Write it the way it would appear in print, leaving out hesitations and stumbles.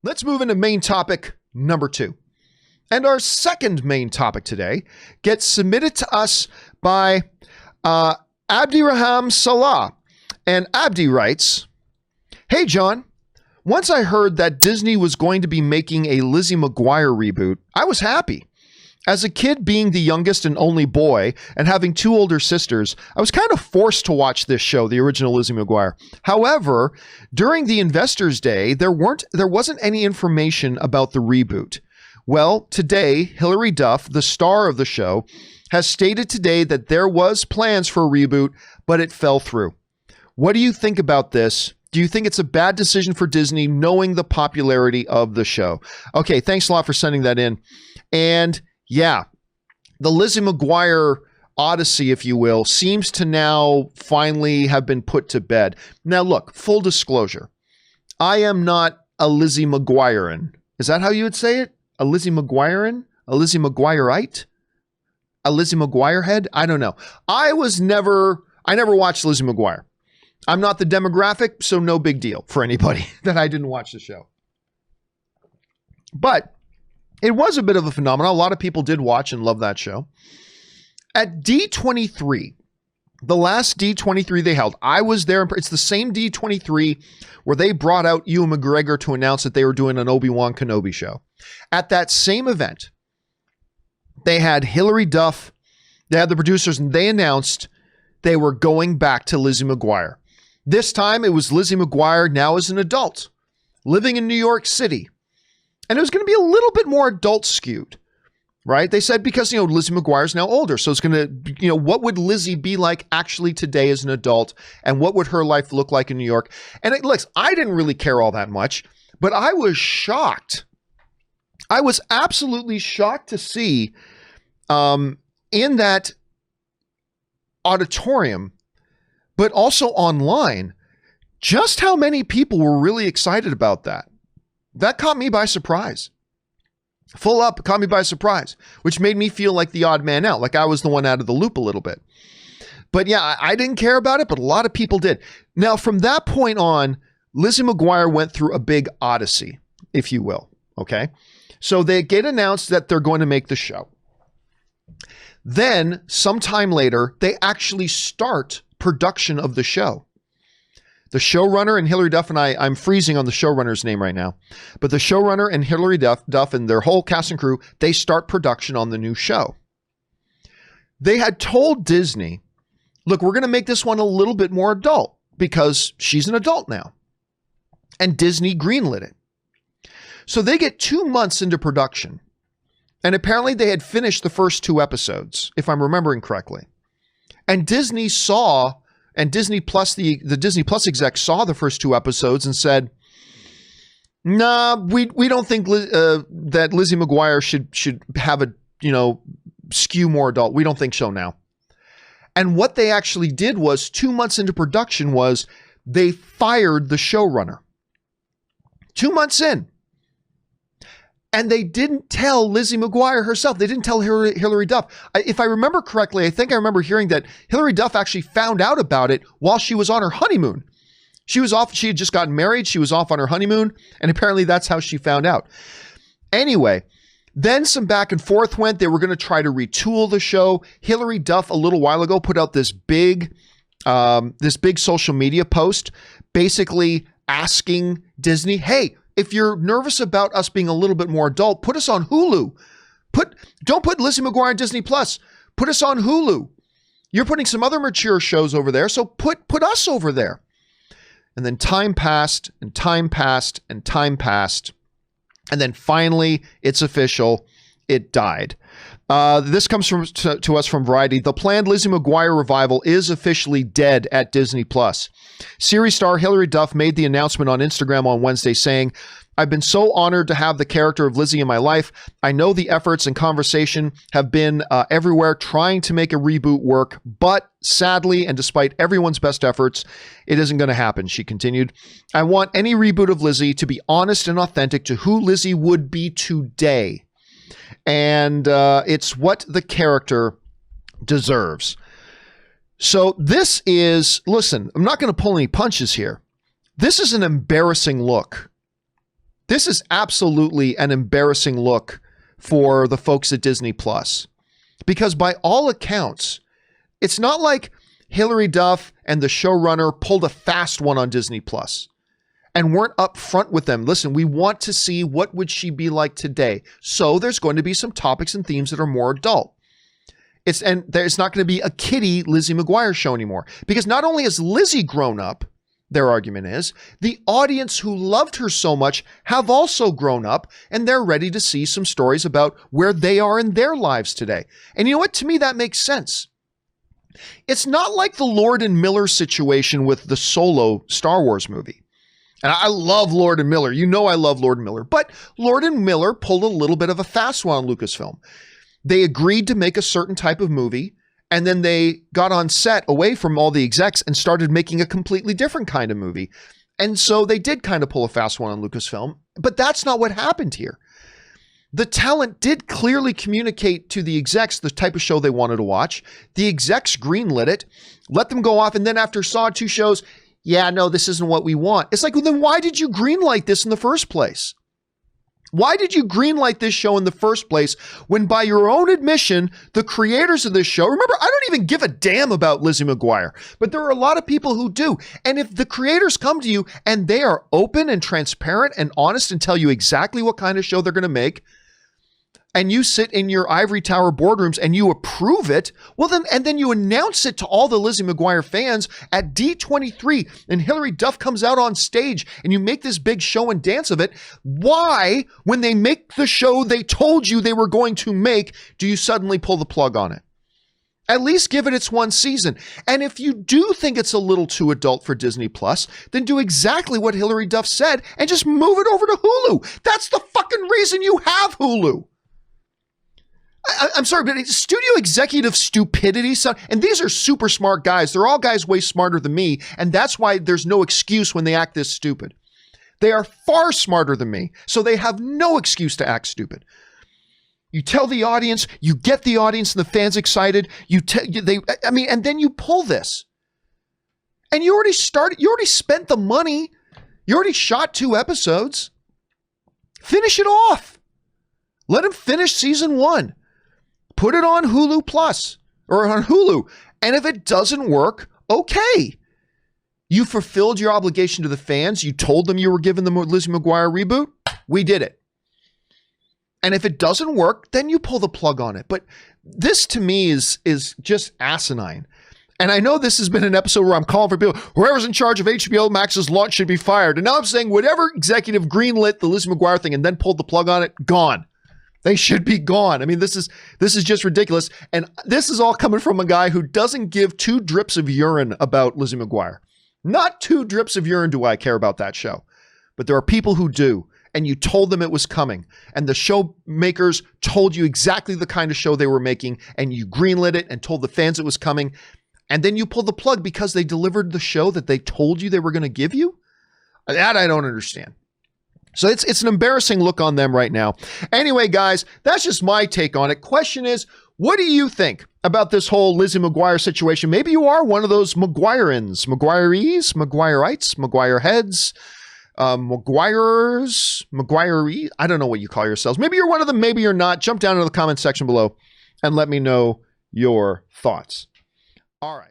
Let's move into main topic number 2. And our second main topic today gets submitted to us by Abdirahman Salah. And Abdi writes, "Hey, John. Once I heard that Disney was going to be making a Lizzie McGuire reboot, I was happy. As a kid, being the youngest and only boy and having 2 older sisters, I was kind of forced to watch this show, the original Lizzie McGuire. However, during the Investors Day, there wasn't any information about the reboot. Well, today, Hillary Duff, the star of the show, has stated today that there was plans for a reboot, but it fell through. What do you think about this? Do you think it's a bad decision for Disney knowing the popularity of the show?" Okay, thanks a lot for sending that in. And yeah, the Lizzie McGuire odyssey, if you will, seems to now finally have been put to bed. Now look, full disclosure, I am not a Lizzie McGuirean. Is that how you would say it? A Lizzie McGuirean? A Lizzie McGuireite? A Lizzie McGuire head? I don't know. I never watched Lizzie McGuire. I'm not the demographic, so no big deal for anybody that I didn't watch the show. But it was a bit of a phenomenon. A lot of people did watch and love that show. At D23, the last D23 they held, I was there. It's the same D23 where they brought out Ewan McGregor to announce that they were doing an Obi-Wan Kenobi show. At that same event, they had Hillary Duff, they had the producers, and they announced they were going back to Lizzie McGuire. This time it was Lizzie McGuire now as an adult, living in New York City. And it was going to be a little bit more adult skewed, right? They said because, Lizzie McGuire is now older. So it's going to, what would Lizzie be like actually today as an adult? And what would her life look like in New York? And I didn't really care all that much, but I was shocked. I was absolutely shocked to see in that auditorium, but also online, just how many people were really excited about that. That caught me by surprise. Full up caught me by surprise, which made me feel like the odd man out, like I was the one out of the loop a little bit. But yeah, I didn't care about it, but a lot of people did. Now, from that point on, Lizzie McGuire went through a big odyssey, if you will, okay? So they get announced that they're going to make the show. Then, sometime later, they actually start production of the show. The showrunner and Hillary Duff, and I'm freezing on the showrunner's name right now, but the showrunner and Hillary Duff and their whole cast and crew, they start production on the new show. They had told Disney, look, we're going to make this one a little bit more adult because she's an adult now. And Disney greenlit it. So they get 2 months into production. And apparently they had finished the first 2 episodes, if I'm remembering correctly. And Disney saw, and Disney Plus, the Disney Plus exec saw the first 2 episodes and said, nah, we don't think that Lizzie McGuire should have a, skew more adult. We don't think so now. And what they actually did was 2 months into production was they fired the showrunner. 2 months in. And they didn't tell Lizzie McGuire herself. They didn't tell Hillary Duff. If I remember correctly, I think I remember hearing that Hillary Duff actually found out about it while she was on her honeymoon. She was off. She had just gotten married. She was off on her honeymoon. And apparently that's how she found out. Anyway, then some back and forth went. They were going to try to retool the show. Hillary Duff a little while ago put out this big social media post basically asking Disney, hey, if you're nervous about us being a little bit more adult, put us on Hulu. Don't put Lizzie McGuire on Disney Plus. Put us on Hulu. You're putting some other mature shows over there, so put us over there. And then time passed and time passed and time passed. And then finally, it's official. It died. This comes to us from Variety. The planned Lizzie McGuire revival is officially dead at Disney Plus. Series star Hillary Duff made the announcement on Instagram on Wednesday saying, I've been so honored to have the character of Lizzie in my life. I know the efforts and conversation have been everywhere trying to make a reboot work, but sadly, and despite everyone's best efforts, it isn't going to happen, she continued. I want any reboot of Lizzie to be honest and authentic to who Lizzie would be today. And it's what the character deserves. So this is, listen, I'm not going to pull any punches here. This is an embarrassing look This is absolutely an embarrassing look for the folks at Disney Plus, because by all accounts, it's not like Hillary Duff and the showrunner pulled a fast one on Disney Plus and weren't up front with them. Listen, we want to see what would she be like today. So there's going to be some topics and themes that are more adult. And there's not going to be a kiddie Lizzie McGuire show anymore, because not only has Lizzie grown up, their argument is, the audience who loved her so much have also grown up, and they're ready to see some stories about where they are in their lives today. And you know what? To me, that makes sense. It's not like the Lord and Miller situation with the Solo Star Wars movie. And I love Lord and Miller. You know I love Lord and Miller. But Lord and Miller pulled a little bit of a fast one on Lucasfilm. They agreed to make a certain type of movie, and then they got on set away from all the execs and started making a completely different kind of movie. And so they did kind of pull a fast one on Lucasfilm, but that's not what happened here. The talent did clearly communicate to the execs the type of show they wanted to watch. The execs greenlit it, let them go off, and then after saw 2 shows, yeah, no, this isn't what we want. It's like, well, then why did you greenlight this in the first place? Why did you greenlight this show in the first place when, by your own admission, the creators of this show, remember, I don't even give a damn about Lizzie McGuire, but there are a lot of people who do. And if the creators come to you and they are open and transparent and honest and tell you exactly what kind of show they're going to make, and you sit in your ivory tower boardrooms and you approve it, well then, and then you announce it to all the Lizzie McGuire fans at D23, and Hillary Duff comes out on stage and you make this big show and dance of it, why, when they make the show they told you they were going to make, do you suddenly pull the plug on it? At least give it its 1 season. And if you do think it's a little too adult for Disney Plus, then do exactly what Hillary Duff said and just move it over to Hulu. That's the fucking reason you have Hulu. I'm sorry, but studio executive stupidity, and these are super smart guys. They're all guys way smarter than me, and that's why there's no excuse when they act this stupid. They are far smarter than me, so they have no excuse to act stupid. You tell the audience, you get the audience and the fans excited, and then you pull this. And you already spent the money, you already shot 2 episodes. Finish it off. Let them finish season 1. Put it on Hulu Plus or on Hulu. And if it doesn't work, okay. You fulfilled your obligation to the fans. You told them you were giving them a Lizzie McGuire reboot. We did it. And if it doesn't work, then you pull the plug on it. But this to me is just asinine. And I know this has been an episode where I'm calling for people, whoever's in charge of HBO Max's launch should be fired. And now I'm saying whatever executive greenlit the Lizzie McGuire thing and then pulled the plug on it, gone. They should be gone. I mean, this is just ridiculous. And this is all coming from a guy who doesn't give 2 drips of urine about Lizzie McGuire. Not 2 drips of urine do I care about that show. But there are people who do. And you told them it was coming. And the show makers told you exactly the kind of show they were making. And you greenlit it and told the fans it was coming. And then you pulled the plug because they delivered the show that they told you they were going to give you? That I don't understand. So it's an embarrassing look on them right now. Anyway, guys, that's just my take on it. Question is, what do you think about this whole Lizzie McGuire situation? Maybe you are one of those McGuireans, McGuirees, McGuireites, McGuireheads, McGuiree. I don't know what you call yourselves. Maybe you're one of them. Maybe you're not. Jump down into the comment section below and let me know your thoughts. All right.